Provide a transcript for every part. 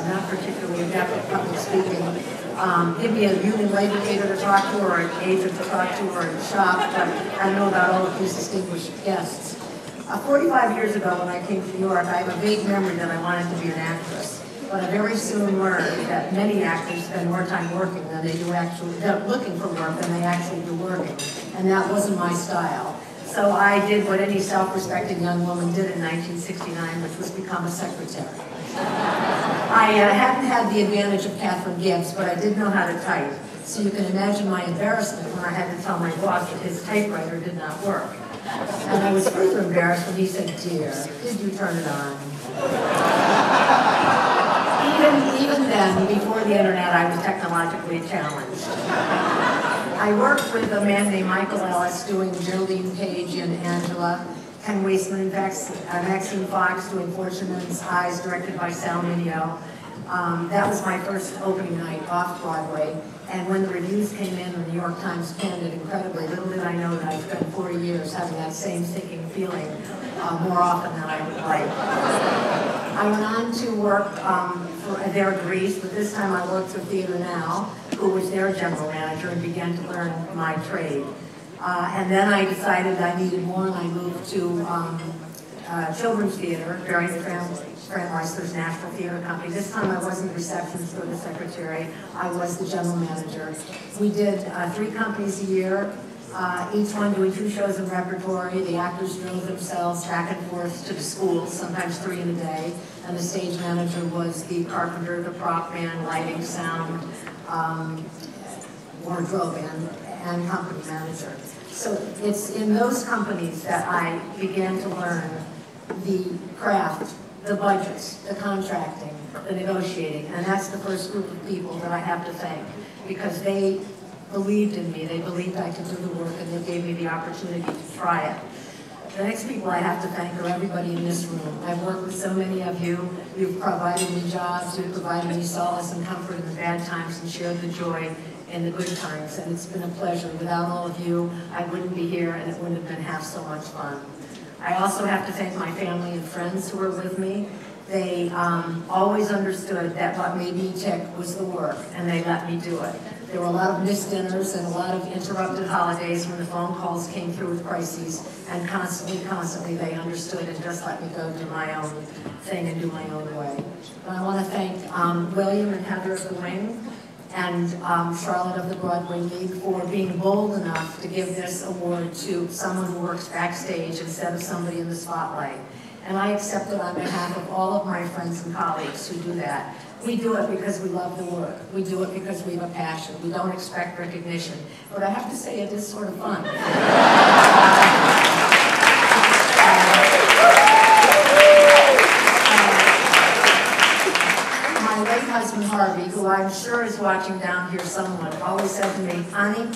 I'm not particularly adept at public speaking. Give me a union labor leader to talk to, or an agent to talk to, or a shop, but I know about all of these distinguished guests. 45 years ago when I came to New York, I have a vague memory that I wanted to be an actress. But I very soon learned that many actors spend more time working than they do actually, looking for work than they actually do working. And that wasn't my style. So I did what any self-respecting young woman did in 1969, which was become a secretary. I hadn't had the advantage of Catherine Gibbs, but I did know how to type. So you can imagine my embarrassment when I had to tell my boss that his typewriter did not work. And I was further embarrassed when he said, "Dear, did you turn it on?" Even then, before the internet, I was technologically challenged. I worked with a man named Michael Ellis doing Geraldine Page and Angela, Ken Weisman and Maxine Fox doing Fortune's Eyes, directed by Sal Mineo. That was my first opening night off Broadway, and when the reviews came in, the New York Times panned it incredibly. Little did I know that I'd spent 40 years having that same sinking feeling more often than I would like. I went on to work for their Greece, but this time I worked for Theater Now, who was their general manager, and began to learn my trade. And then I decided I needed more, and I moved to Children's Theater, during Fran Weissler's National Theater Company. This time I wasn't the receptionist or the secretary, I was the general manager. We did 3 companies a year, each one doing 2 shows in repertory. The actors drove themselves back and forth to the schools, sometimes 3 in a day, and the stage manager was the carpenter, the prop man, lighting, sound, wardrobe, and company manager. So it's in those companies that I began to learn the craft, the budgets, the contracting, the negotiating, and that's the first group of people that I have to thank, because they believed in me, they believed I could do the work, and they gave me the opportunity to try it. The next people I have to thank are everybody in this room. I've worked with so many of you. You've provided me jobs, you've provided me solace and comfort in the bad times, and shared the joy in the good times, and it's been a pleasure. Without all of you, I wouldn't be here, and it wouldn't have been half so much fun. I also have to thank my family and friends who were with me. They always understood that what made me tick was the work, and they let me do it. There were a lot of missed dinners and a lot of interrupted holidays when the phone calls came through with crises, and constantly they understood and just let me go do my own thing and do my own way. And I want to thank William and Heather of the Wing, and Charlotte of the Broadway League for being bold enough to give this award to someone who works backstage instead of somebody in the spotlight. And I accept it on behalf of all of my friends and colleagues who do that. We do it because we love the work. We do it because we have a passion. We don't expect recognition. But I have to say, it is sort of fun. My late husband, Harvey, who I'm sure is watching down here somewhere, always said to me, "Honey,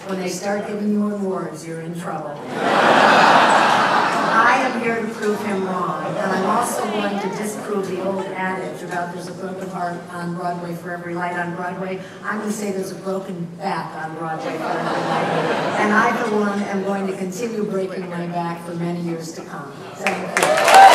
when they start giving you awards, you're in trouble." I am here to prove him wrong, and I'm also going to disprove the old adage about there's a broken heart on Broadway for every light on Broadway. I'm going to say there's a broken back on Broadway for every light. And I, for one, am going to continue breaking my back for many years to come. Thank you.